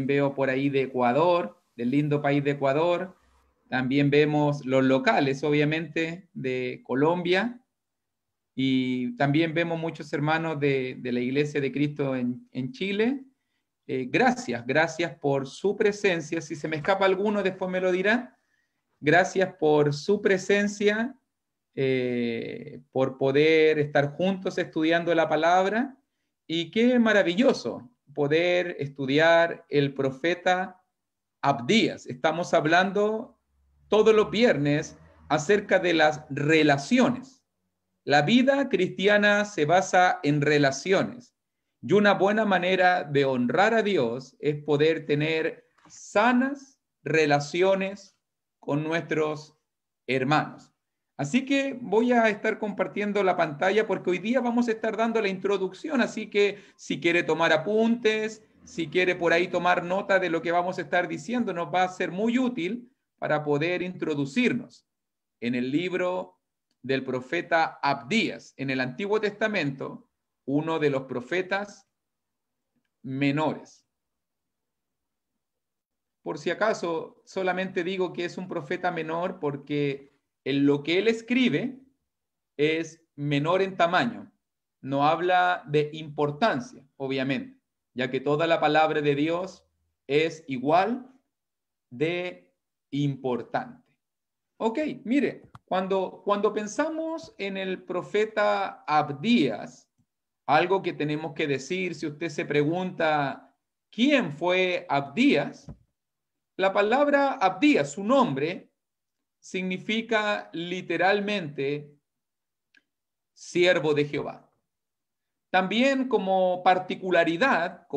veo por ahí de Ecuador, del lindo país de Ecuador. También vemos los locales, obviamente, de Colombia. Y también vemos muchos hermanos de la Iglesia de Cristo en Chile. Gracias por su presencia. Si se me escapa alguno, después me lo dirán. Gracias por su presencia, por poder estar juntos estudiando la palabra. Y qué maravilloso poder estudiar el profeta Abdías. Estamos hablando todos los viernes acerca de las relaciones. La vida cristiana se basa en relaciones y una buena manera de honrar a Dios es poder tener sanas relaciones con nuestros hermanos. Así que voy a estar compartiendo la pantalla porque hoy día vamos a estar dando la introducción, así que si quiere tomar apuntes, si quiere por ahí tomar nota de lo que vamos a estar diciendo, nos va a ser muy útil para poder introducirnos en el libro del profeta Abdías, en el Antiguo Testamento, uno de los profetas menores. Por si acaso, solamente digo que es un profeta menor porque en lo que él escribe es menor en tamaño. No habla de importancia, obviamente, ya que toda la palabra de Dios es igual de importante. Ok, mire, cuando pensamos en el profeta Abdías, algo que tenemos que decir, si usted se pregunta quién fue Abdías, la palabra Abdías, su nombre, significa literalmente siervo de Jehová. También como particularidad,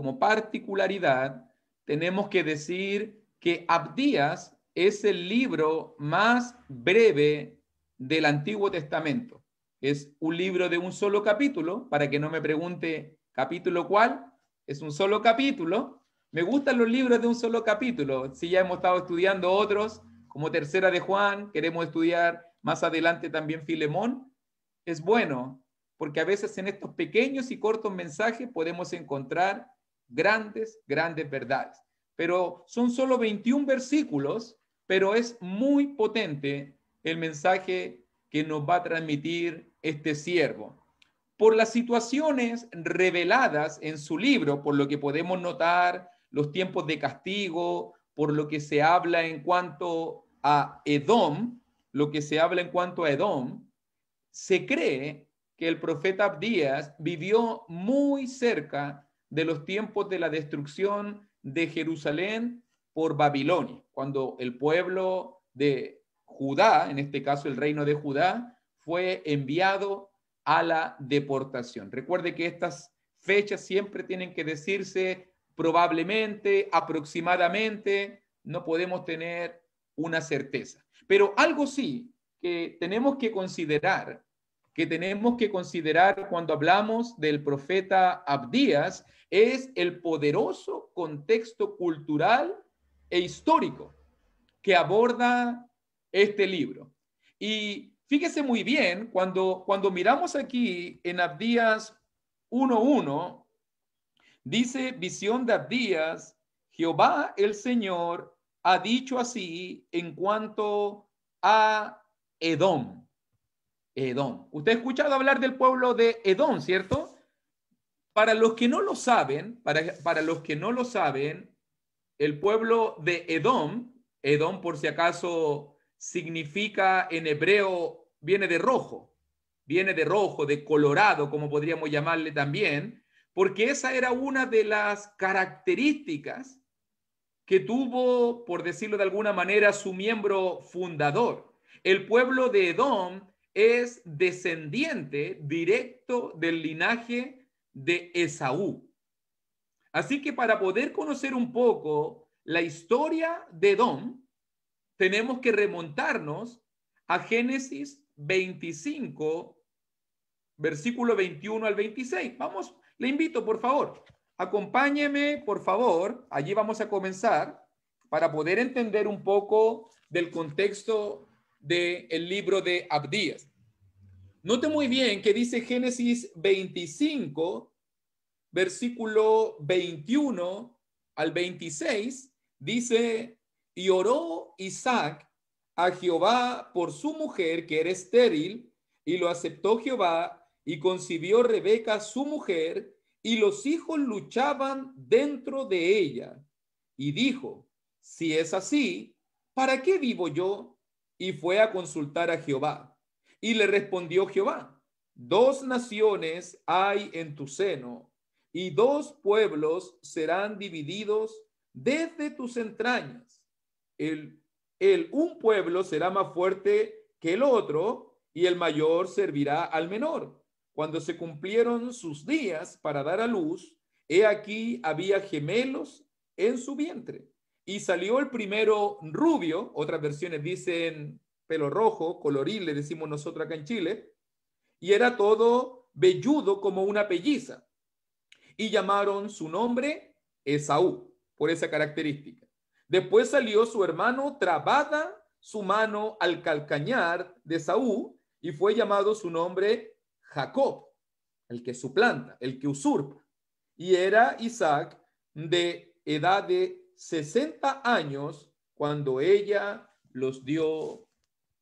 tenemos que decir que Abdías es el libro más breve del Antiguo Testamento. Es un libro de un solo capítulo, para que no me pregunte capítulo cuál, es un solo capítulo. Me gustan los libros de un solo capítulo. Si ya hemos estado estudiando otros, como Tercera de Juan, queremos estudiar más adelante también Filemón, es bueno, porque a veces en estos pequeños y cortos mensajes podemos encontrar grandes verdades. Pero son solo 21 versículos, pero es muy potente el mensaje que nos va a transmitir este siervo. Por las situaciones reveladas en su libro, por lo que podemos notar los tiempos de castigo, por lo que se habla en cuanto a Edom, se cree que el profeta Abdías vivió muy cerca de los tiempos de la destrucción de Jerusalén por Babilonia, cuando el pueblo de Judá, en este caso el reino de Judá, fue enviado a la deportación. Recuerde que estas fechas siempre tienen que decirse probablemente, aproximadamente, no podemos tener una certeza. Pero algo sí que tenemos que considerar cuando hablamos del profeta Abdías es el poderoso contexto cultural e histórico que aborda este libro. Y fíjese muy bien, cuando miramos aquí en Abdías 1:1, dice visión de Abdías, Jehová el Señor ha dicho así en cuanto a Edom. Edom. Usted ha escuchado hablar del pueblo de Edom, ¿cierto? Para los que no lo saben, para los que no lo saben, el pueblo de Edom por si acaso significa en hebreo, viene de rojo, de colorado, como podríamos llamarle también, porque esa era una de las características que tuvo, por decirlo de alguna manera, su miembro fundador. El pueblo de Edom es descendiente directo del linaje de Esaú. Así que para poder conocer un poco la historia de Edom, tenemos que remontarnos a Génesis 25, versículo 21 al 26. Vamos, le invito, por favor, acompáñeme, por favor. Allí vamos a comenzar para poder entender un poco del contexto del libro de Abdías. Note muy bien que dice Génesis 25, versículo 21 al 26, dice, y oró Isaac a Jehová por su mujer, que era estéril, y lo aceptó Jehová, y concibió Rebeca su mujer, y los hijos luchaban dentro de ella. Y dijo, si es así, ¿para qué vivo yo? Y fue a consultar a Jehová. Y le respondió Jehová, 2 naciones hay en tu seno, y 2 pueblos serán divididos desde tus entrañas. Un pueblo será más fuerte que el otro, y el mayor servirá al menor. Cuando se cumplieron sus días para dar a luz, he aquí había gemelos en su vientre. Y salió el primero rubio, otras versiones dicen pelo rojo, coloril, le decimos nosotros acá en Chile, y era todo velludo como una pelliza. Y llamaron su nombre Esaú, por esa característica. Después salió su hermano trabada su mano al calcañar de Esaú, y fue llamado su nombre Jacob, el que suplanta, el que usurpa. Y era Isaac de edad de 60 años cuando ella los dio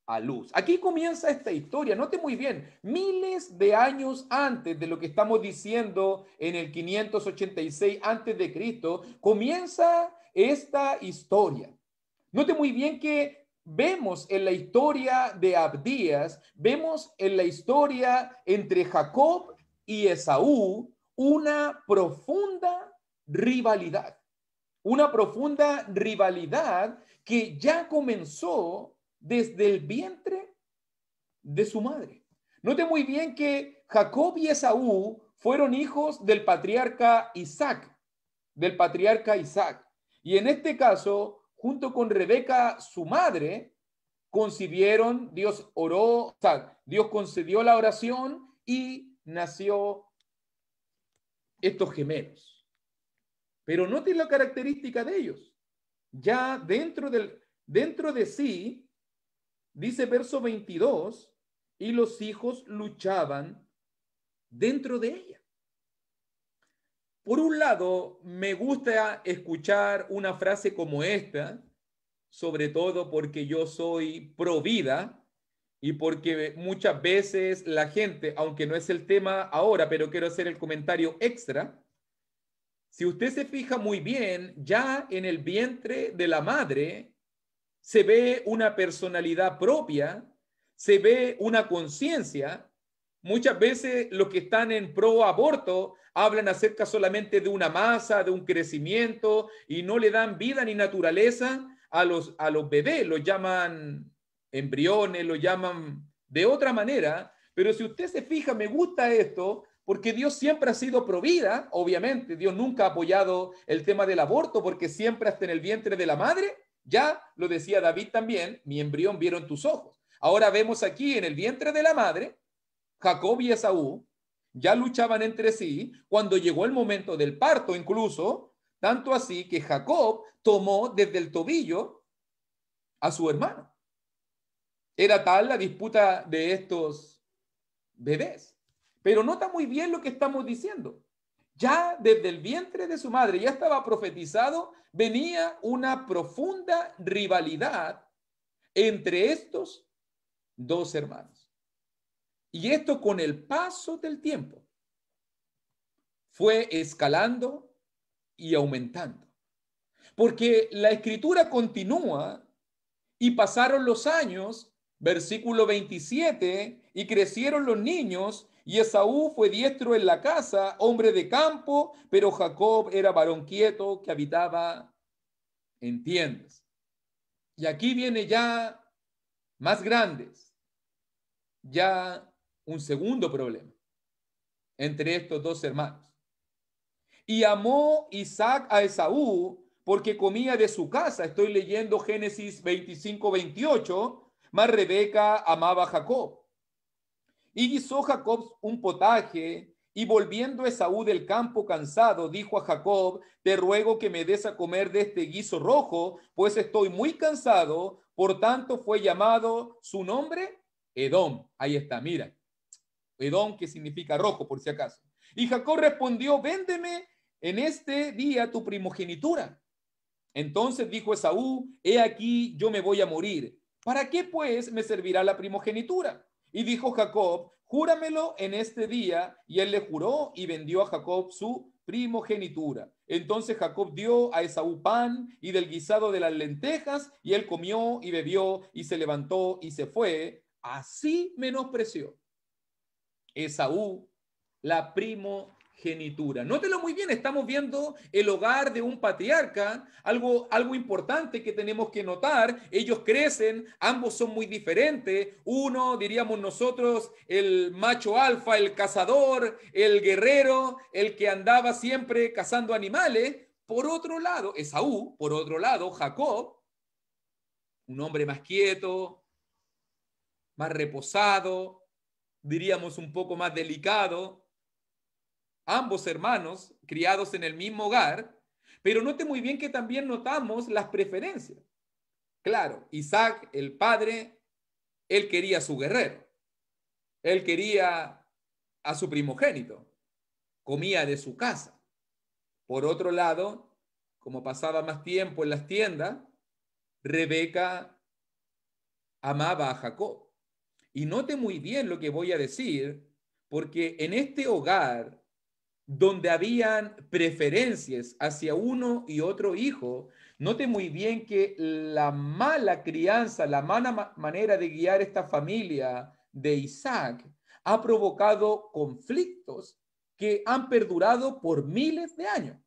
a luz. Aquí comienza esta historia, note muy bien, miles de años antes de lo que estamos diciendo en el 586 antes de Cristo, comienza esta historia. Note muy bien que vemos en la historia de Abdías, vemos en la historia entre Jacob y Esaú una profunda rivalidad que ya comenzó desde el vientre de su madre. Note muy bien que Jacob y Esaú fueron hijos del patriarca Isaac, Y en este caso, junto con Rebeca, su madre, concibieron, Dios oró, o sea, Dios concedió la oración y nació estos gemelos. Pero note la característica de ellos. Ya dentro de sí, dice verso 22, y los hijos luchaban dentro de ella. Por un lado, me gusta escuchar una frase como esta, sobre todo porque yo soy pro vida y porque muchas veces la gente, aunque no es el tema ahora, pero quiero hacer el comentario extra, si usted se fija muy bien, ya en el vientre de la madre se ve una personalidad propia, se ve una conciencia. Muchas veces los que están en pro aborto hablan acerca solamente de una masa, de un crecimiento, y no le dan vida ni naturaleza a los bebés, los llaman embriones, los llaman de otra manera. Pero si usted se fija, me gusta esto, porque Dios siempre ha sido pro vida, obviamente. Dios nunca ha apoyado el tema del aborto, porque siempre hasta en el vientre de la madre, ya lo decía David también, mi embrión vieron tus ojos. Ahora vemos aquí en el vientre de la madre, Jacob y Esaú ya luchaban entre sí cuando llegó el momento del parto, incluso, tanto así que Jacob tomó desde el tobillo a su hermano. Era tal la disputa de estos bebés. Pero nota muy bien lo que estamos diciendo. Ya desde el vientre de su madre, ya estaba profetizado, venía una profunda rivalidad entre estos 2 hermanos. Y esto con el paso del tiempo fue escalando y aumentando. Porque la escritura continúa y pasaron los años, versículo 27, y crecieron los niños, y Esaú fue diestro en la casa, hombre de campo, pero Jacob era varón quieto que habitaba en tiendas. Y aquí viene ya más grandes, ya un segundo problema entre estos 2 hermanos. Y amó Isaac a Esaú porque comía de su casa. Estoy leyendo Génesis 25-28. Mas Rebeca amaba a Jacob. Y guisó Jacob un potaje, y volviendo Esaú del campo cansado, dijo a Jacob, te ruego que me des a comer de este guiso rojo, pues estoy muy cansado. Por tanto fue llamado su nombre Edom. Ahí está, mira. Edom, que significa rojo, por si acaso. Y Jacob respondió, véndeme en este día tu primogenitura. Entonces dijo Esaú, he aquí yo me voy a morir. ¿Para qué pues me servirá la primogenitura? Y dijo Jacob, júramelo en este día. Y él le juró y vendió a Jacob su primogenitura. Entonces Jacob dio a Esaú pan y del guisado de las lentejas, y él comió y bebió y se levantó y se fue. Así menospreció Esaú la primogenitura. Nótelo muy bien, estamos viendo el hogar de un patriarca, algo importante que tenemos que notar. Ellos crecen, ambos son muy diferentes. Uno, diríamos nosotros, el macho alfa, el cazador, el guerrero, el que andaba siempre cazando animales. Por otro lado, Esaú, por otro lado, Jacob, un hombre más quieto, más reposado, diríamos un poco más delicado, ambos hermanos criados en el mismo hogar, pero note muy bien que también notamos las preferencias. Claro, Isaac, el padre, él quería a su guerrero, él quería a su primogénito, comía de su casa. Por otro lado, como pasaba más tiempo en las tiendas, Rebeca amaba a Jacob. Y note muy bien lo que voy a decir, porque en este hogar donde habían preferencias hacia uno y otro hijo, note muy bien que la mala crianza, la mala manera de guiar esta familia de Isaac ha provocado conflictos que han perdurado por miles de años.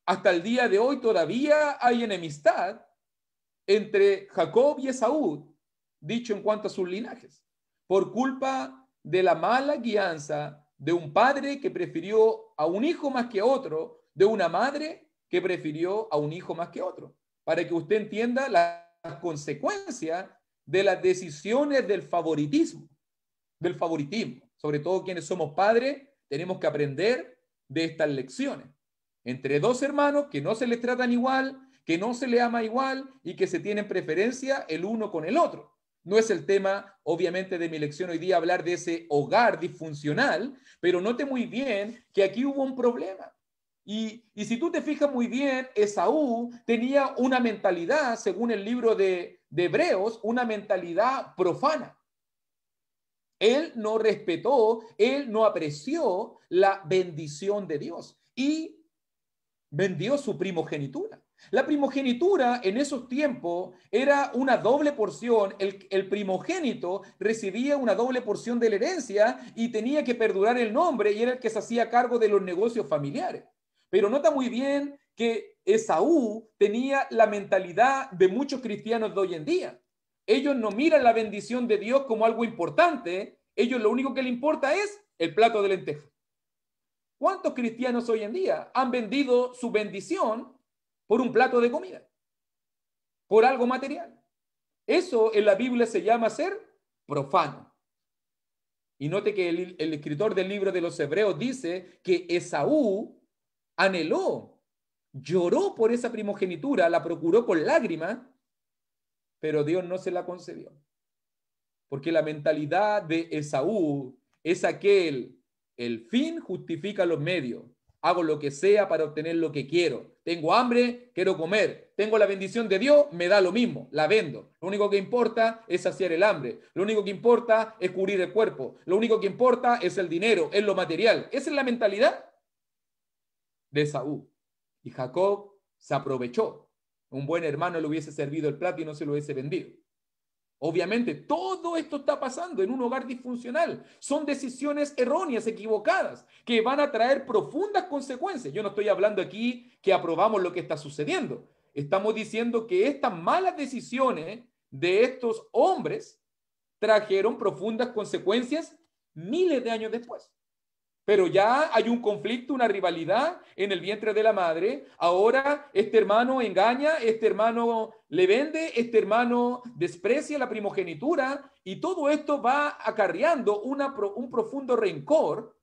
Hasta el día de hoy todavía hay enemistad entre Jacob y Esaú, dicho en cuanto a sus linajes, por culpa de la mala guianza de un padre que prefirió a un hijo más que otro, de una madre que prefirió a un hijo más que otro, para que usted entienda las consecuencias de las decisiones del favoritismo, sobre todo quienes somos padres, tenemos que aprender de estas lecciones. Entre dos hermanos que no se les tratan igual, que no se le ama igual y que se tienen preferencia el uno con el otro. No es el tema, obviamente, de mi lección hoy día hablar de ese hogar disfuncional, pero note muy bien que aquí hubo un problema. Y si tú te fijas muy bien, Esaú tenía una mentalidad, según el libro de Hebreos, una mentalidad profana. Él no respetó, él no apreció la bendición de Dios y vendió su primogenitura. La primogenitura en esos tiempos era una doble porción. El primogénito recibía una doble porción de la herencia y tenía que perdurar el nombre y era el que se hacía cargo de los negocios familiares. Pero nota muy bien que Esaú tenía la mentalidad de muchos cristianos de hoy en día. Ellos no miran la bendición de Dios como algo importante. Ellos lo único que les importa es el plato de lentejas. ¿Cuántos cristianos hoy en día han vendido su bendición por un plato de comida? Por algo material. Eso en la Biblia se llama ser profano. Y note que el escritor del libro de los Hebreos dice que Esaú anheló, lloró por esa primogenitura, la procuró con lágrimas, pero Dios no se la concedió. Porque la mentalidad de Esaú es aquel, el fin justifica los medios. Hago lo que sea para obtener lo que quiero. Tengo hambre, quiero comer. Tengo la bendición de Dios, me da lo mismo, la vendo. Lo único que importa es saciar el hambre. Lo único que importa es cubrir el cuerpo. Lo único que importa es el dinero, es lo material. Esa es la mentalidad de Esaú. Y Jacob se aprovechó. Un buen hermano le hubiese servido el plato y no se lo hubiese vendido. Obviamente, todo esto está pasando en un hogar disfuncional. Son decisiones erróneas, equivocadas, que van a traer profundas consecuencias. Yo no estoy hablando aquí que aprobamos lo que está sucediendo. Estamos diciendo que estas malas decisiones de estos hombres trajeron profundas consecuencias miles de años después. Pero ya hay un conflicto, una rivalidad en el vientre de la madre. Ahora este hermano engaña, este hermano le vende, este hermano desprecia la primogenitura y todo esto va acarreando un profundo rencor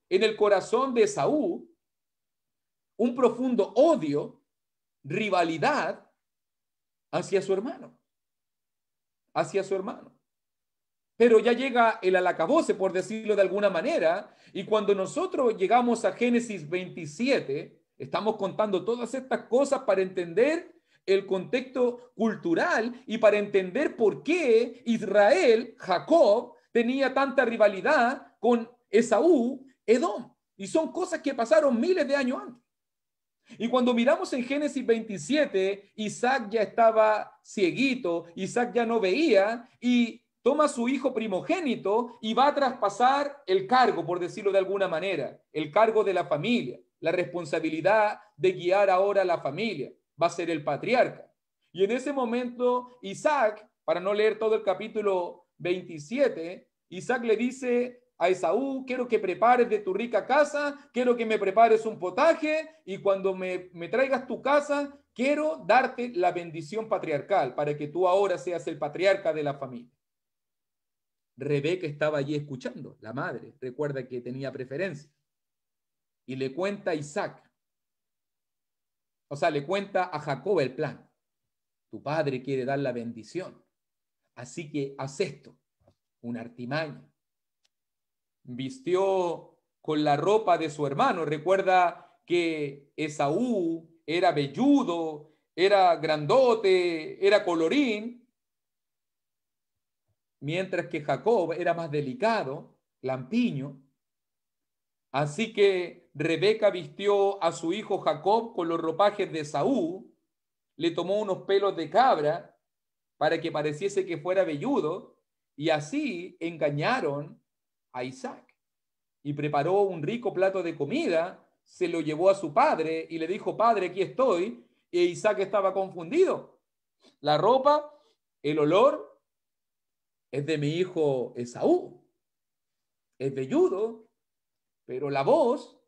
en el corazón de Esaú, un profundo odio, rivalidad hacia su hermano, hacia su hermano. pero ya llega el alacabose, por decirlo de alguna manera, y cuando nosotros llegamos a Génesis 27, estamos contando todas estas cosas para entender el contexto cultural y para entender por qué Israel, Jacob, tenía tanta rivalidad con Esaú, Edom. Y son cosas que pasaron miles de años antes. Y cuando miramos en Génesis 27, Isaac ya estaba cieguito, Isaac ya no veía y toma a su hijo primogénito y va a traspasar el cargo, por decirlo de alguna manera, el cargo de la familia, la responsabilidad de guiar ahora a la familia. Va a ser el patriarca. Y en ese momento, Isaac, para no leer todo el capítulo 27, Isaac le dice a Esaú: quiero que prepares de tu rica casa, quiero que me prepares un potaje y cuando me traigas tu casa, quiero darte la bendición patriarcal para que tú ahora seas el patriarca de la familia. Rebeca estaba allí escuchando, la madre, recuerda que tenía preferencia, y le cuenta a Isaac, o sea, le cuenta a Jacob el plan. Tu padre quiere dar la bendición, así que haz esto, una artimaña. Vistió con la ropa de su hermano. Recuerda que Esaú era velludo, era grandote, era colorín, mientras que Jacob era más delicado, lampiño. Así que Rebeca vistió a su hijo Jacob con los ropajes de Esaú, le tomó unos pelos de cabra para que pareciese que fuera velludo, y así engañaron a Isaac. Y preparó un rico plato de comida, se lo llevó a su padre y le dijo: padre, aquí estoy. E Isaac estaba confundido. La ropa, el olor es de mi hijo Esaú, es velludo, pero la voz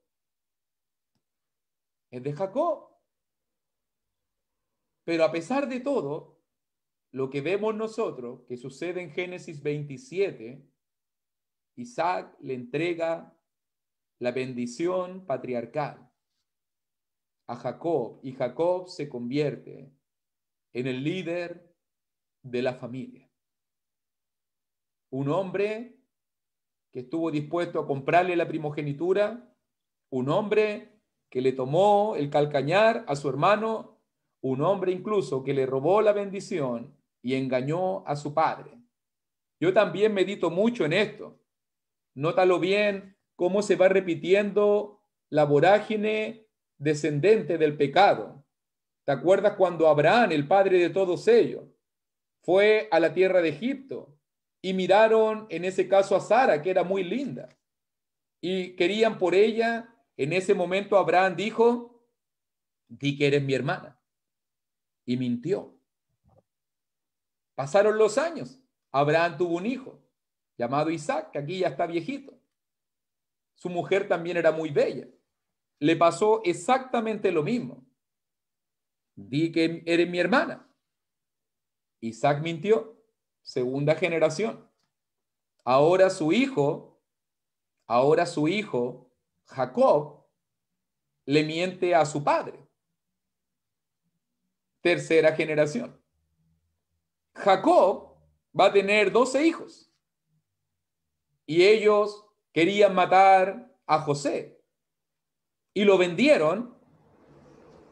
es de Jacob. Pero a pesar de todo, lo que vemos nosotros que sucede en Génesis 27, Isaac le entrega la bendición patriarcal a Jacob y Jacob se convierte en el líder de la familia. Un hombre que estuvo dispuesto a comprarle la primogenitura, un hombre que le tomó el calcañar a su hermano, un hombre incluso que le robó la bendición y engañó a su padre. Yo también medito mucho en esto. Nótalo bien cómo se va repitiendo la vorágine descendente del pecado. ¿Te acuerdas cuando Abraham, el padre de todos ellos, fue a la tierra de Egipto y miraron en ese caso a Sara, que era muy linda, y querían por ella? En ese momento Abraham dijo: di que eres mi hermana. Y mintió. Pasaron los años. Abraham tuvo un hijo llamado Isaac, que aquí ya está viejito. Su mujer también era muy bella. Le pasó exactamente lo mismo. Di que eres mi hermana. Isaac mintió. Segunda generación. Ahora su hijo Jacob le miente a su padre. Tercera generación. Jacob va a tener 12 hijos y ellos querían matar a José y lo vendieron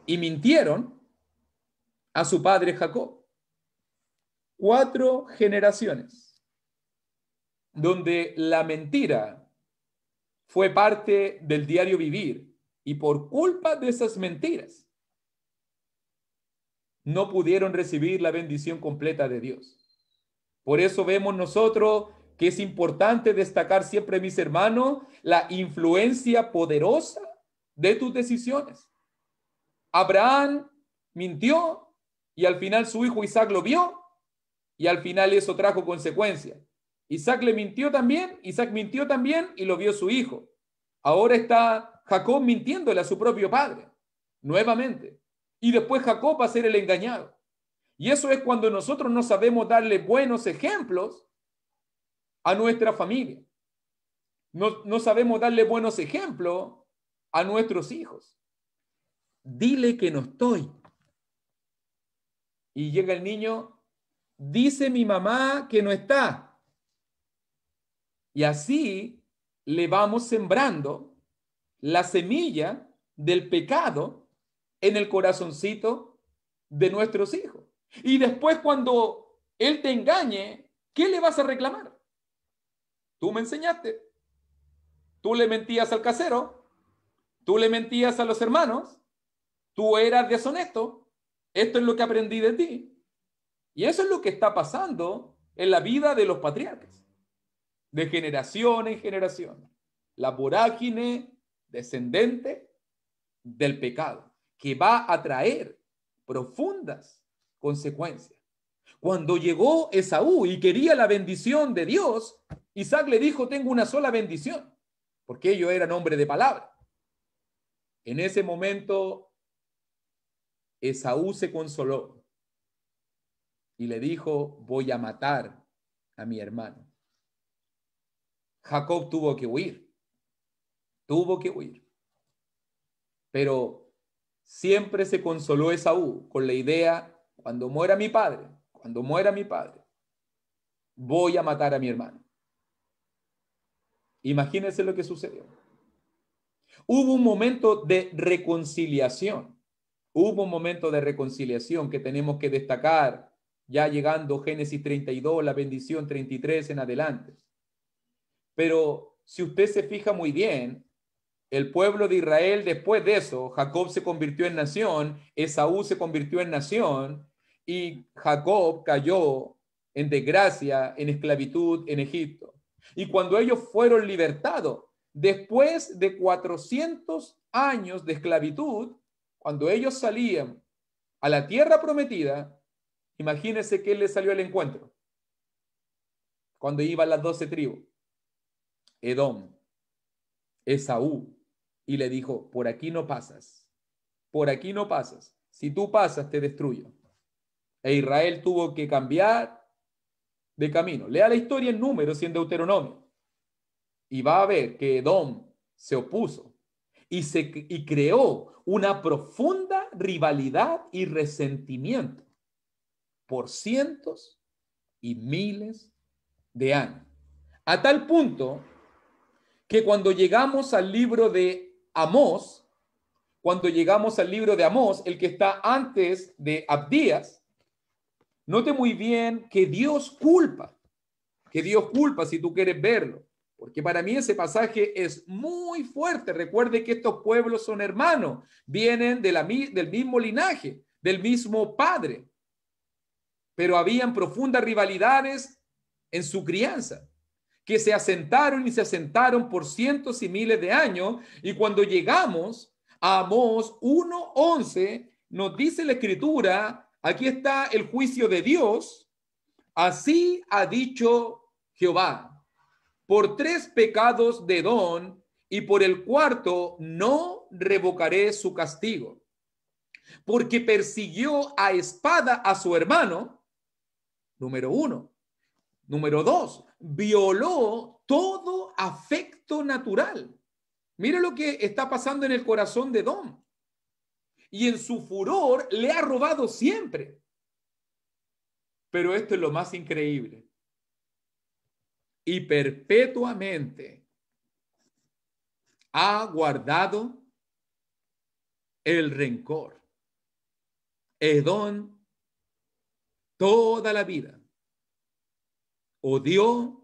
y mintieron a su padre Jacob. 4 generaciones donde la mentira fue parte del diario vivir y por culpa de esas mentiras no pudieron recibir la bendición completa de Dios. Por eso vemos nosotros que es importante destacar siempre, mis hermanos, la influencia poderosa de tus decisiones. Abraham mintió y al final su hijo Isaac lo vio y al final eso trajo consecuencias. Isaac mintió también y lo vio su hijo. Ahora está Jacob mintiéndole a su propio padre, nuevamente. Y después Jacob va a ser el engañado. Y eso es cuando nosotros no sabemos darle buenos ejemplos a nuestra familia. No sabemos darle buenos ejemplos a nuestros hijos. Dile que no estoy. Y llega el niño: dice mi mamá que no está. Y así le vamos sembrando la semilla del pecado en el corazoncito de nuestros hijos. Y después cuando él te engañe, ¿qué le vas a reclamar? Tú me enseñaste. Tú le mentías al casero. Tú le mentías a los hermanos. Tú eras deshonesto. Esto es lo que aprendí de ti. Y eso es lo que está pasando en la vida de los patriarcas, de generación en generación. La vorágine descendente del pecado, que va a traer profundas consecuencias. Cuando llegó Esaú y quería la bendición de Dios, Isaac le dijo, tengo una sola bendición, porque ellos eran hombres de palabra. En ese momento, Esaú se consoló y le dijo, voy a matar a mi hermano. Jacob tuvo que huir. Pero siempre se consoló Esaú con la idea, cuando muera mi padre, voy a matar a mi hermano. Imagínense lo que sucedió. Hubo un momento de reconciliación. Que tenemos que destacar, ya llegando Génesis 32, la bendición 33 en adelante. Pero si usted se fija muy bien, el pueblo de Israel, después de eso, Jacob se convirtió en nación, Esaú se convirtió en nación, y Jacob cayó en desgracia, en esclavitud en Egipto. Y cuando ellos fueron libertados, después de 400 años de esclavitud, cuando ellos salían a la tierra prometida, imagínense que les salió al encuentro. Cuando iban las 12 tribus, Edom, Esaú, y le dijo, por aquí no pasas, si tú pasas te destruyo. E Israel tuvo que cambiar de camino. Lea la historia en Números y en Deuteronomio, y va a ver que Edom se opuso y creó una profunda rivalidad y resentimiento por cientos y miles de años. A tal punto que cuando llegamos al libro de Amós, el que está antes de Abdías, note muy bien que Dios culpa, si tú quieres verlo, porque para mí ese pasaje es muy fuerte. Recuerde que estos pueblos son hermanos, vienen del mismo linaje, del mismo padre, pero habían profundas rivalidades en su crianza, que se asentaron por cientos y miles de años. Y cuando llegamos a Amós 1:11, nos dice la escritura, aquí está el juicio de Dios, así ha dicho Jehová, por 3 pecados de Edom y por el 4 no revocaré su castigo, porque persiguió a espada a su hermano, número 1. Número 2, violó todo afecto natural. Mira lo que está pasando en el corazón de Edom. Y en su furor le ha robado siempre. Pero esto es lo más increíble. Y perpetuamente ha guardado el rencor. Edom toda la vida odió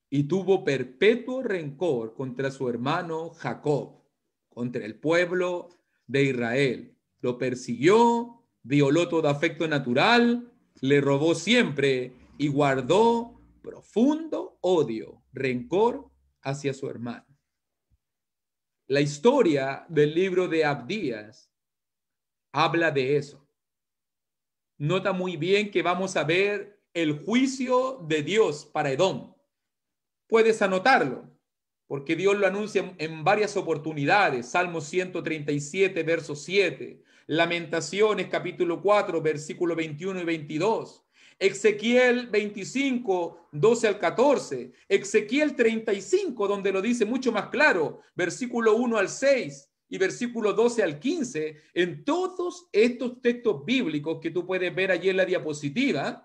y tuvo perpetuo rencor contra su hermano Jacob, contra el pueblo de Israel. Lo persiguió, violó todo afecto natural, le robó siempre y guardó profundo odio, rencor hacia su hermano. La historia del libro de Abdías habla de eso. Nota muy bien que vamos a ver el juicio de Dios para Edom. Puedes anotarlo, porque Dios lo anuncia en varias oportunidades. Salmo 137, verso 7. Lamentaciones, capítulo 4, versículo 21 y 22. Ezequiel 25, 12 al 14. Ezequiel 35, donde lo dice mucho más claro, versículo 1 al 6 y versículo 12 al 15. En todos estos textos bíblicos que tú puedes ver allí en la diapositiva,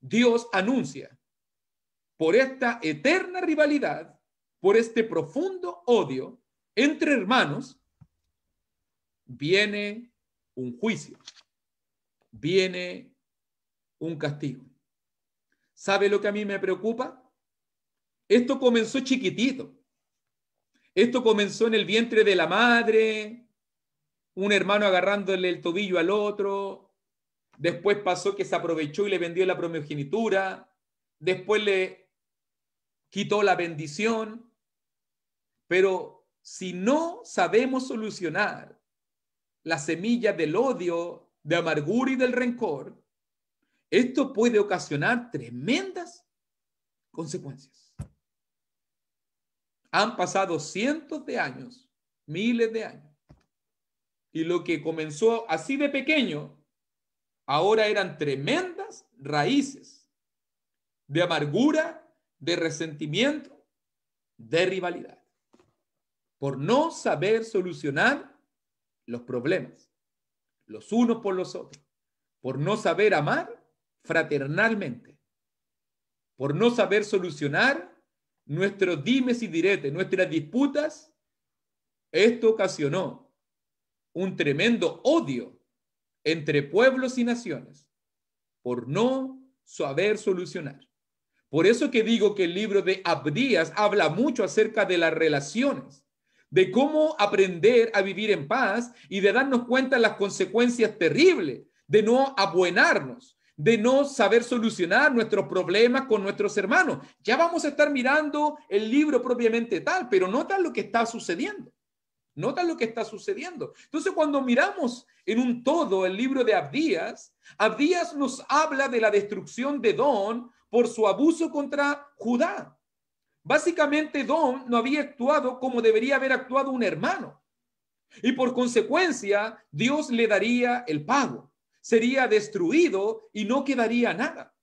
Dios anuncia por esta eterna rivalidad, por este profundo odio entre hermanos, viene un juicio, viene un castigo. ¿Sabe lo que a mí me preocupa? Esto comenzó chiquitito. Esto comenzó en el vientre de la madre, un hermano agarrándole el tobillo al otro. Después pasó que se aprovechó y le vendió la primogenitura. Después le quitó la bendición. Pero si no sabemos solucionar la semilla del odio, de amargura y del rencor, esto puede ocasionar tremendas consecuencias. Han pasado cientos de años, miles de años, y lo que comenzó así de pequeño, ahora eran tremendas raíces de amargura, de resentimiento, de rivalidad, por no saber solucionar los problemas, los unos por los otros, por no saber amar fraternalmente, por no saber solucionar nuestros dimes y diretes, nuestras disputas. Esto ocasionó un tremendo odio entre pueblos y naciones por no saber solucionar. Por eso que digo que el libro de Abdías habla mucho acerca de las relaciones, de cómo aprender a vivir en paz y de darnos cuenta de las consecuencias terribles de no abuenarnos, de no saber solucionar nuestros problemas con nuestros hermanos. Ya vamos a estar mirando el libro propiamente tal, pero nota lo que está sucediendo. Nota lo que está sucediendo. Entonces, cuando miramos en un todo el libro de Abdías, Abdías nos habla de la destrucción de Edom por su abuso contra Judá. Básicamente, Edom no había actuado como debería haber actuado un hermano. Y por consecuencia, Dios le daría el pago. Sería destruido y no quedaría nada.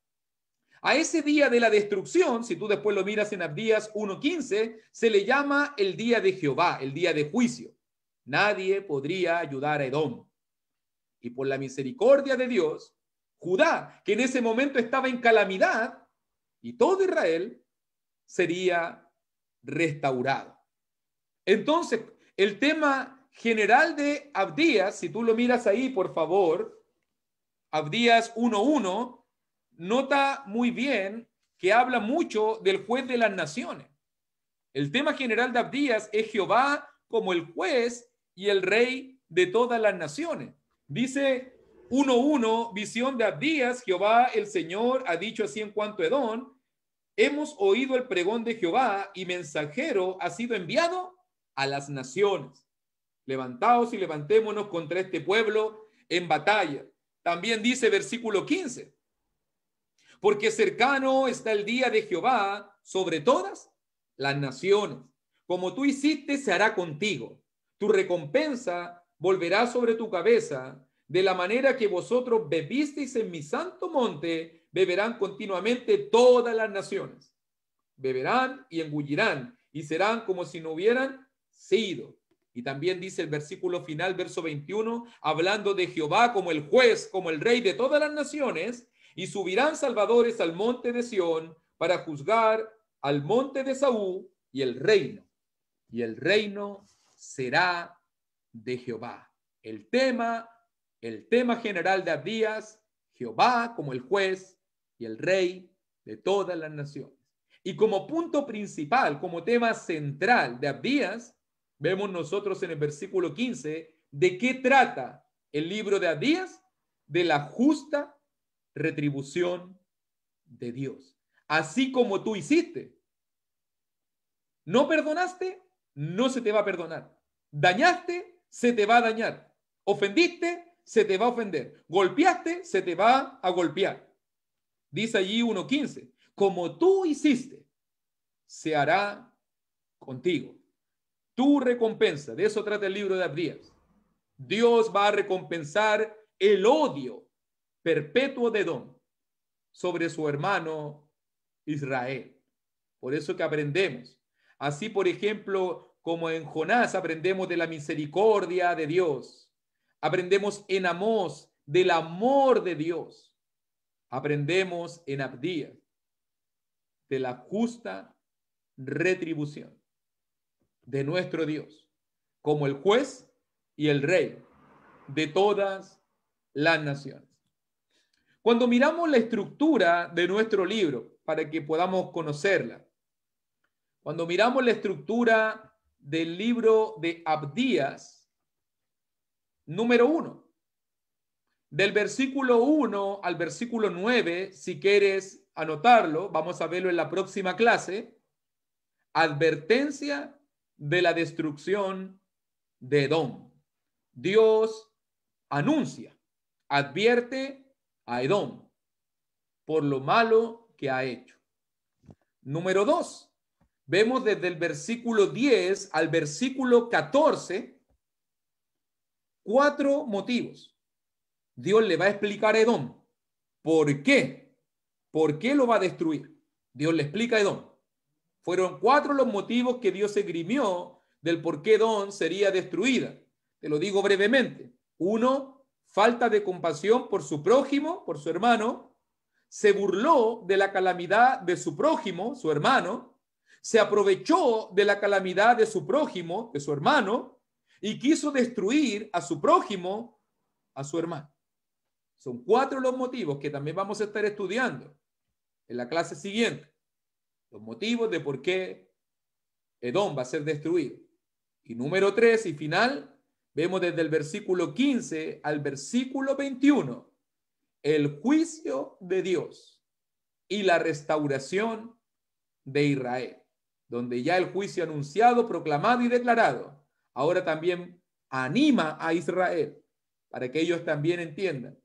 A ese día de la destrucción, si tú después lo miras en Abdías 1:15, se le llama el día de Jehová, el día de juicio. Nadie podría ayudar a Edom. Y por la misericordia de Dios, Judá, que en ese momento estaba en calamidad, y todo Israel sería restaurado. Entonces, el tema general de Abdías, si tú lo miras ahí, por favor, Abdías 1:1, nota muy bien que habla mucho del juez de las naciones. El tema general de Abdías es Jehová como el juez y el rey de todas las naciones. Dice 1:1, visión de Abdías, Jehová el Señor ha dicho así en cuanto a Edom, hemos oído el pregón de Jehová y mensajero ha sido enviado a las naciones. Levantaos y levantémonos contra este pueblo en batalla. También dice versículo 15, porque cercano está el día de Jehová sobre todas las naciones. Como tú hiciste, se hará contigo. Tu recompensa volverá sobre tu cabeza. De la manera que vosotros bebisteis en mi santo monte, beberán continuamente todas las naciones. Beberán y engullirán y serán como si no hubieran sido. Y también dice el versículo final, verso 21, hablando de Jehová como el juez, como el rey de todas las naciones, y subirán salvadores al monte de Sión para juzgar al monte de Saúl y el reino será de Jehová. El tema general de Abdías, Jehová como el juez y el rey de todas las naciones. Y como punto principal, como tema central de Abdías, vemos nosotros en el versículo 15, ¿de qué trata el libro de Abdías? De la justa retribución de Dios. Así como tú hiciste. No perdonaste, no se te va a perdonar. Dañaste, se te va a dañar. Ofendiste, se te va a ofender. Golpeaste, se te va a golpear. Dice allí 1:15, como tú hiciste, se hará contigo. Tu recompensa, de eso trata el libro de Abdías. Dios va a recompensar el odio perpetuo de Edom sobre su hermano Israel. Por eso que aprendemos. Así, por ejemplo, como en Jonás aprendemos de la misericordia de Dios. Aprendemos en Amós del amor de Dios. Aprendemos en Abdías de la justa retribución de nuestro Dios, como el juez y el rey de todas las naciones. Cuando miramos la estructura de nuestro libro, para que podamos conocerla, cuando miramos la estructura del libro de Abdías, número 1, del versículo 1 al versículo 9, si quieres anotarlo, vamos a verlo en la próxima clase, advertencia de la destrucción de Edom. Dios anuncia, advierte a Edom por lo malo que ha hecho. Número 2, vemos desde el versículo 10 al versículo 14 4 motivos. Dios le va a explicar a Edom por qué. ¿Por qué lo va a destruir? Dios le explica a Edom. Fueron 4 los motivos que Dios esgrimió del por qué Edom sería destruida. Te lo digo brevemente. 1, falta de compasión por su prójimo, por su hermano. Se burló de la calamidad de su prójimo, su hermano. Se aprovechó de la calamidad de su prójimo, de su hermano, y quiso destruir a su prójimo, a su hermano. Son 4 los motivos que también vamos a estar estudiando en la clase siguiente. Los motivos de por qué Edom va a ser destruido. Y número 3 y final, vemos desde el versículo 15 al versículo 21 el juicio de Dios y la restauración de Israel, donde ya el juicio anunciado, proclamado y declarado, ahora también anima a Israel para que ellos también entiendan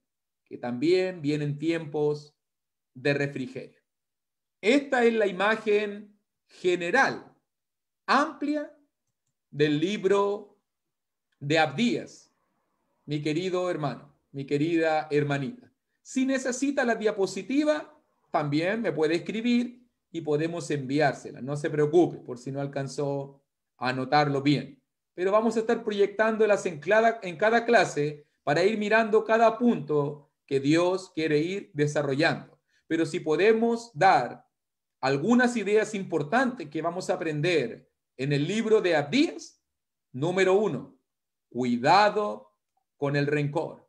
que también vienen tiempos de refrigerio. Esta es la imagen general, amplia, del libro de Abdías, mi querido hermano, mi querida hermanita. Si necesita la diapositiva, también me puede escribir y podemos enviársela. No se preocupe por si no alcanzó a anotarlo bien. Pero vamos a estar proyectándolas en cada clase para ir mirando cada punto que Dios quiere ir desarrollando. Pero si podemos dar algunas ideas importantes que vamos a aprender en el libro de Abdías, número 1, cuidado con el rencor,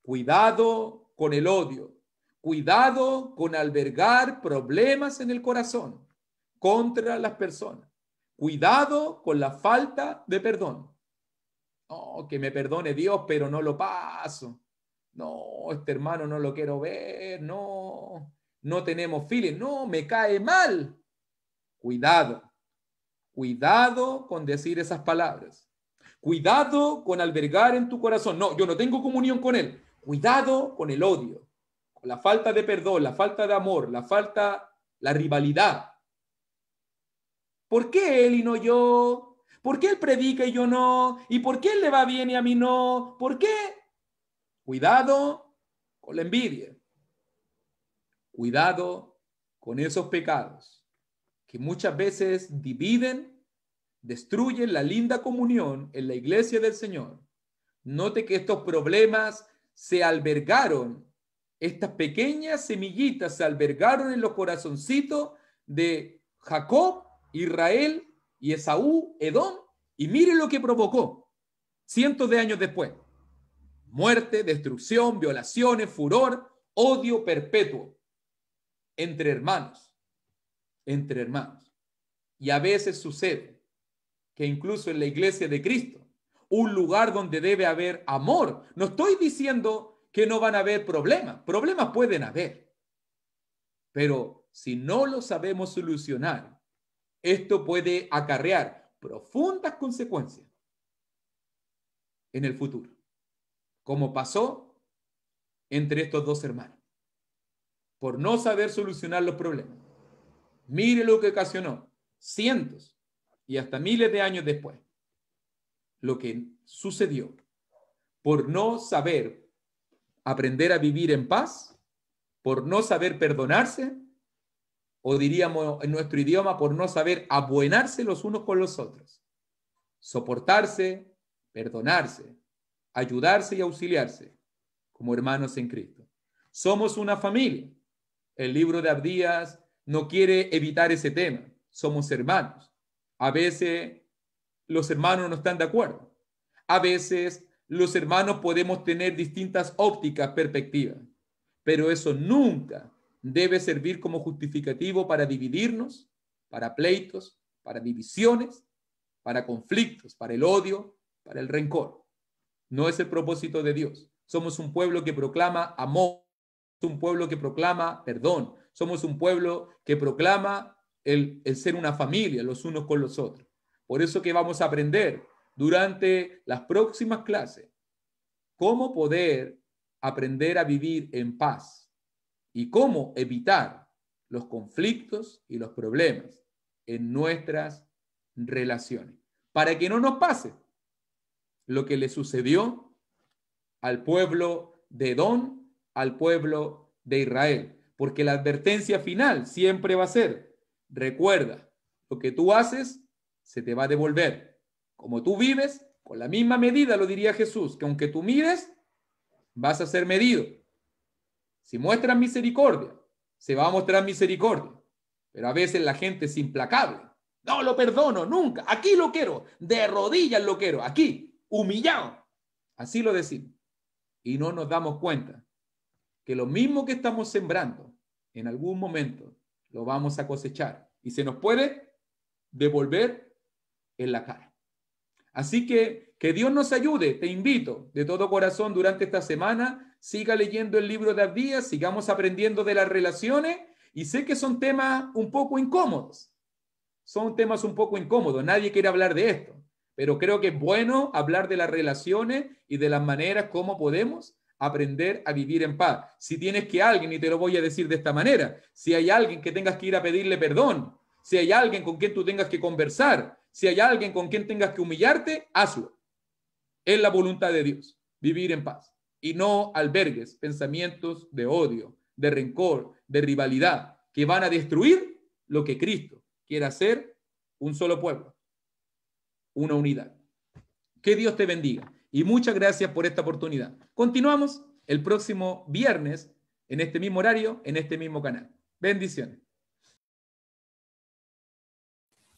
cuidado con el odio, cuidado con albergar problemas en el corazón contra las personas, cuidado con la falta de perdón. No, que me perdone Dios, pero no lo paso. No, este hermano no lo quiero ver, no, no tenemos feeling, no, me cae mal. Cuidado, cuidado con decir esas palabras. Cuidado con albergar en tu corazón. No, yo no tengo comunión con él. Cuidado con el odio, con la falta de perdón, la falta de amor, la rivalidad. ¿Por qué él y no yo? ¿Por qué él predica y yo no? ¿Y por qué él le va bien y a mí no? ¿Por qué? Cuidado con la envidia. Cuidado con esos pecados que muchas veces dividen, destruyen la linda comunión en la iglesia del Señor. Note que estos problemas se albergaron, estas pequeñas semillitas se albergaron en los corazoncitos de Jacob, Israel y Esaú, Edom, y miren lo que provocó cientos de años después. Muerte, destrucción, violaciones, furor, odio perpetuo entre hermanos, entre hermanos. Y a veces sucede que incluso en la iglesia de Cristo, un lugar donde debe haber amor, no estoy diciendo que no van a haber problemas, problemas pueden haber, pero si no lo sabemos solucionar, esto puede acarrear profundas consecuencias en el futuro, como pasó entre estos dos hermanos, por no saber solucionar los problemas. Mire lo que ocasionó cientos y hasta miles de años después. Lo que sucedió por no saber aprender a vivir en paz, por no saber perdonarse, o diríamos en nuestro idioma, por no saber abuenarse los unos con los otros, soportarse, perdonarse, ayudarse y auxiliarse como hermanos en Cristo. Somos una familia. El libro de Abdías no quiere evitar ese tema. Somos hermanos. A veces los hermanos no están de acuerdo. A veces los hermanos podemos tener distintas ópticas, perspectivas, pero eso nunca debe servir como justificativo para dividirnos, para pleitos, para divisiones, para conflictos, para el odio, para el rencor. No es el propósito de Dios. Somos un pueblo que proclama amor, un pueblo que proclama perdón, somos un pueblo que proclama el ser una familia los unos con los otros. Por eso que vamos a aprender durante las próximas clases cómo poder aprender a vivir en paz y cómo evitar los conflictos y los problemas en nuestras relaciones, para que no nos pase lo que le sucedió al pueblo de Edom, al pueblo de Israel, porque la advertencia final siempre va a ser: recuerda, lo que tú haces se te va a devolver. Como tú vives, con la misma medida, lo diría Jesús, que aunque tú mires, vas a ser medido. Si muestras misericordia, se va a mostrar misericordia. Pero a veces la gente es implacable. No lo perdono, nunca. Aquí lo quiero. De rodillas lo quiero. Aquí, humillado. Así lo decimos. Y no nos damos cuenta que lo mismo que estamos sembrando, en algún momento lo vamos a cosechar. Y se nos puede devolver en la cara. Así que Dios nos ayude. Te invito de todo corazón durante esta semana. Siga leyendo el libro de Abdías, sigamos aprendiendo de las relaciones, y sé que son temas un poco incómodos. Son temas un poco incómodos. Nadie quiere hablar de esto, pero creo que es bueno hablar de las relaciones y de las maneras como podemos aprender a vivir en paz. Si tienes que alguien, y te lo voy a decir de esta manera, si hay alguien que tengas que ir a pedirle perdón, si hay alguien con quien tú tengas que conversar, si hay alguien con quien tengas que humillarte, hazlo. Es la voluntad de Dios, vivir en paz. Y no albergues pensamientos de odio, de rencor, de rivalidad, que van a destruir lo que Cristo quiere hacer: un solo pueblo, una unidad. Que Dios te bendiga y muchas gracias por esta oportunidad. Continuamos el próximo viernes en este mismo horario, en este mismo canal. Bendiciones.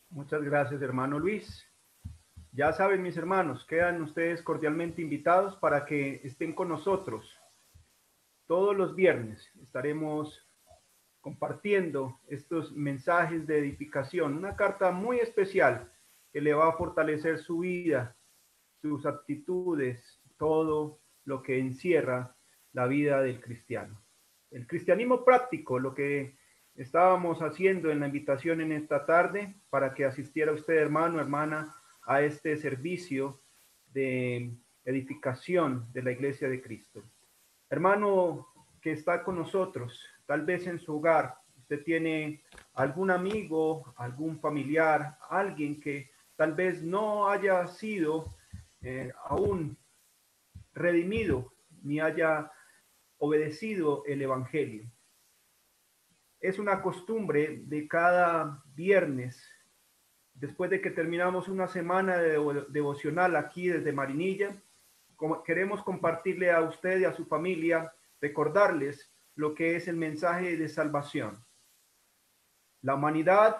Muchas gracias, hermano Luis. Ya saben, mis hermanos, quedan ustedes cordialmente invitados para que estén con nosotros. Todos los viernes estaremos compartiendo estos mensajes de edificación, una carta muy especial que le va a fortalecer su vida, sus actitudes, todo lo que encierra la vida del cristiano. El cristianismo práctico, lo que estábamos haciendo en la invitación en esta tarde para que asistiera usted, hermano, hermana, a este servicio de edificación de la Iglesia de Cristo. Hermano que está con nosotros, tal vez en su hogar, usted tiene algún amigo, algún familiar, alguien que tal vez no haya sido aún redimido ni haya obedecido el evangelio. Es una costumbre de cada viernes, después de que terminamos una semana de devocional aquí desde Marinilla, queremos compartirle a usted y a su familia, recordarles lo que es el mensaje de salvación. La humanidad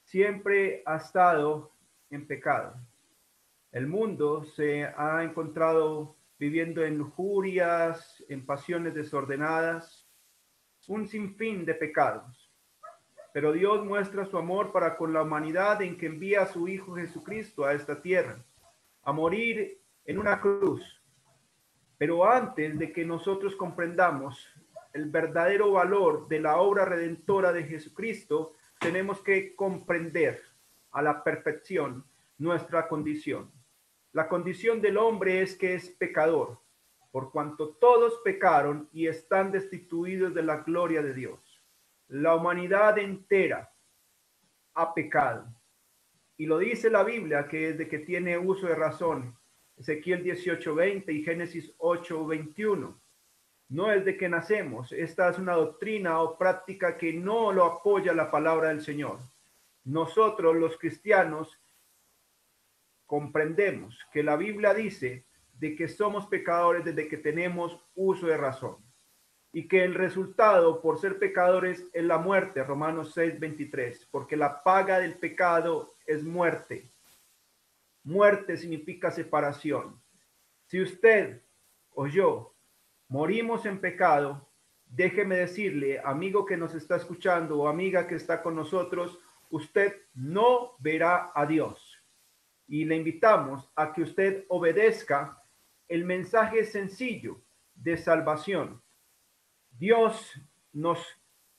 siempre ha estado en pecado. El mundo se ha encontrado viviendo en lujurias, en pasiones desordenadas, un sinfín de pecados. Pero Dios muestra su amor para con la humanidad en que envía a su Hijo Jesucristo a esta tierra, a morir en una cruz. Pero antes de que nosotros comprendamos el verdadero valor de la obra redentora de Jesucristo, tenemos que comprender a la perfección nuestra condición. La condición del hombre es que es pecador, por cuanto todos pecaron y están destituidos de la gloria de Dios. La humanidad entera ha pecado. Y lo dice la Biblia, que desde que tiene uso de razón, Ezequiel 18:20 y Génesis 8:21. No es de que nacemos. Esta es una doctrina o práctica que no lo apoya la palabra del Señor. Nosotros, los cristianos, comprendemos que la Biblia dice de que somos pecadores desde que tenemos uso de razón. y que el resultado por ser pecadores es la muerte, Romanos 6:23, porque la paga del pecado es muerte. Muerte significa separación. Si usted o yo morimos en pecado, déjeme decirle, amigo que nos está escuchando o amiga que está con nosotros, usted no verá a Dios. Y le invitamos a que usted obedezca el mensaje sencillo de salvación. Dios nos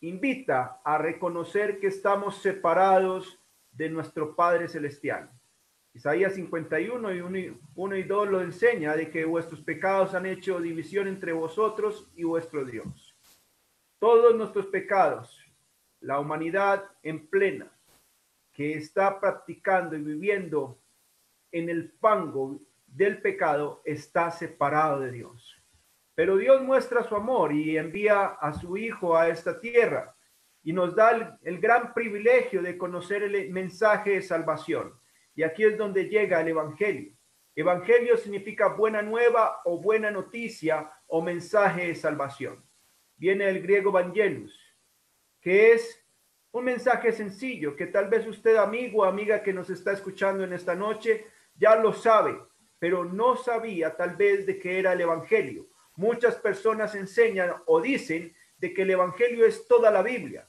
invita a reconocer que estamos separados de nuestro Padre Celestial. Isaías 51 y 1 y 2 lo enseña, de que vuestros pecados han hecho división entre vosotros y vuestro Dios. Todos nuestros pecados, la humanidad en plena, que está practicando y viviendo en el fango del pecado, está separado de Dios. Pero Dios muestra su amor y envía a su Hijo a esta tierra y nos da el gran privilegio de conocer el mensaje de salvación. Y aquí es donde llega el Evangelio. Evangelio significa buena nueva o buena noticia o mensaje de salvación. Viene del griego evangelios, que es un mensaje sencillo que tal vez usted, amigo o amiga que nos está escuchando en esta noche, ya lo sabe, pero no sabía tal vez de qué era el Evangelio. Muchas personas enseñan o dicen de que el Evangelio es toda la Biblia.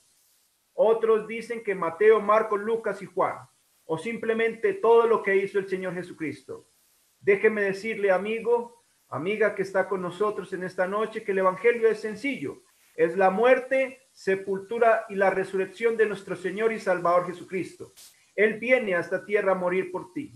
Otros dicen que Mateo, Marcos, Lucas y Juan, o simplemente todo lo que hizo el Señor Jesucristo. Déjeme decirle, amigo, amiga que está con nosotros en esta noche, que el Evangelio es sencillo. Es la muerte, sepultura y la resurrección de nuestro Señor y Salvador Jesucristo. Él viene a esta tierra a morir por ti,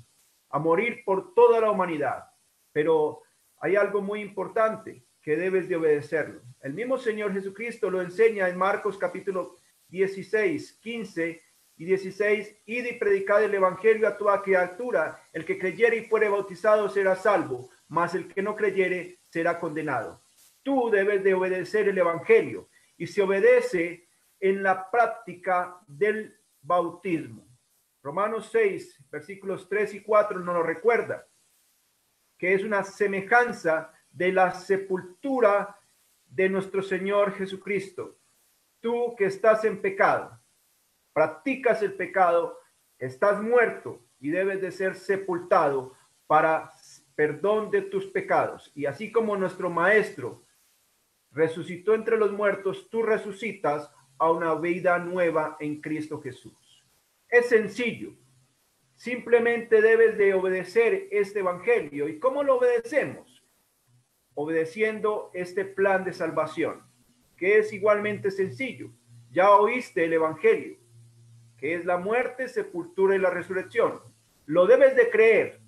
a morir por toda la humanidad. Pero hay algo muy importante que debes de obedecerlo. El mismo Señor Jesucristo lo enseña en Marcos capítulo 16, 15 y 16. Id y predicad el evangelio a toda criatura. El que creyere y fuere bautizado será salvo, mas el que no creyere será condenado. Tú debes de obedecer el evangelio y se obedece en la práctica del bautismo. Romanos 6, versículos 3 y 4 nos lo recuerda, que es una semejanza de la sepultura de nuestro Señor Jesucristo. Tú que estás en pecado, practicas el pecado, estás muerto y debes de ser sepultado para perdón de tus pecados. Y así como nuestro Maestro resucitó entre los muertos, tú resucitas a una vida nueva en Cristo Jesús. Es sencillo. Simplemente debes de obedecer este evangelio. ¿Y cómo lo obedecemos? Obedeciendo este plan de salvación, que es igualmente sencillo. Ya oíste el evangelio, que es la muerte, sepultura y la resurrección. Lo debes de creer,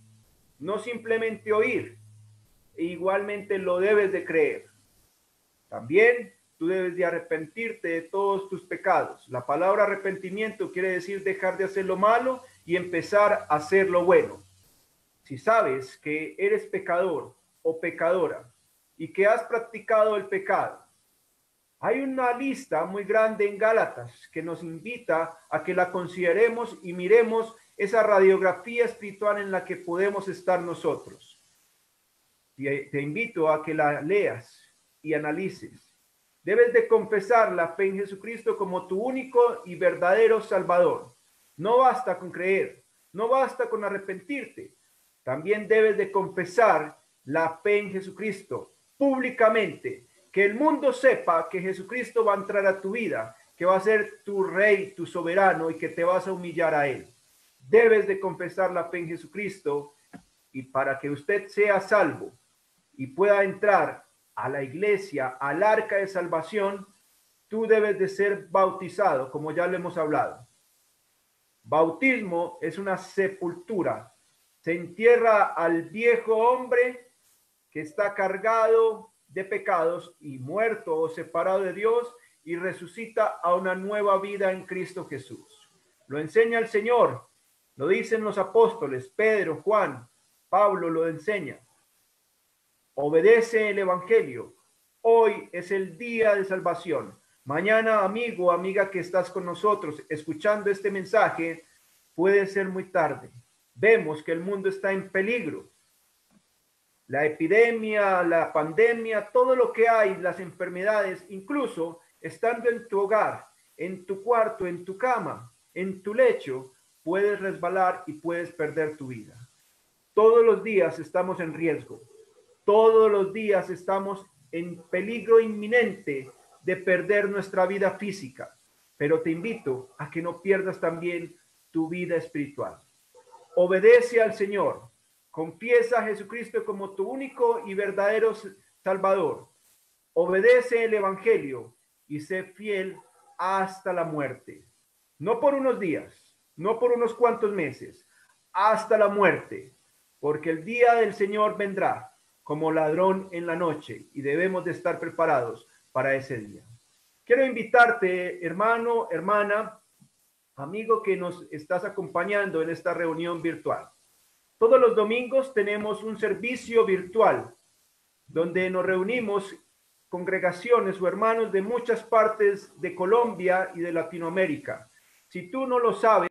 no simplemente oír. E igualmente lo debes de creer. También tú debes de arrepentirte de todos tus pecados. La palabra arrepentimiento quiere decir dejar de hacer lo malo y empezar a hacer lo bueno. Si sabes que eres pecador o pecadora y que has practicado el pecado, hay una lista muy grande en Gálatas que nos invita a que la consideremos y miremos esa radiografía espiritual en la que podemos estar nosotros. Te invito a que la leas y analices. Debes de confesar la fe en Jesucristo como tu único y verdadero Salvador. No basta con creer, no basta con arrepentirte. También debes de confesar la fe en Jesucristo públicamente, que el mundo sepa que Jesucristo va a entrar a tu vida, que va a ser tu rey, tu soberano y que te vas a humillar a él. Debes de confesar la fe en Jesucristo y para que usted sea salvo y pueda entrar a la iglesia, al arca de salvación, tú debes de ser bautizado, como ya lo hemos hablado. Bautismo es una sepultura. Se entierra al viejo hombre que está cargado de pecados y muerto o separado de Dios y resucita a una nueva vida en Cristo Jesús. Lo enseña el Señor, lo dicen los apóstoles, Pedro, Juan, Pablo lo enseña. Obedece el evangelio. Hoy es el día de salvación. Mañana, amigo, amiga que estás con nosotros escuchando este mensaje, puede ser muy tarde. Vemos que el mundo está en peligro. La epidemia, la pandemia, todo lo que hay, las enfermedades, incluso estando en tu hogar, en tu cuarto, en tu cama, en tu lecho, puedes resbalar y puedes perder tu vida. Todos los días estamos en riesgo. Todos los días estamos en peligro inminente de perder nuestra vida física. Pero te invito a que no pierdas también tu vida espiritual. Obedece al Señor. Confiesa a Jesucristo como tu único y verdadero Salvador. Obedece el Evangelio y sé fiel hasta la muerte. No por unos días, no por unos cuantos meses, hasta la muerte, porque el día del Señor vendrá como ladrón en la noche y debemos de estar preparados para ese día. Quiero invitarte, hermano, hermana, amigo que nos estás acompañando en esta reunión virtual. Todos los domingos tenemos un servicio virtual donde nos reunimos congregaciones o hermanos de muchas partes de Colombia y de Latinoamérica. Si tú no lo sabes,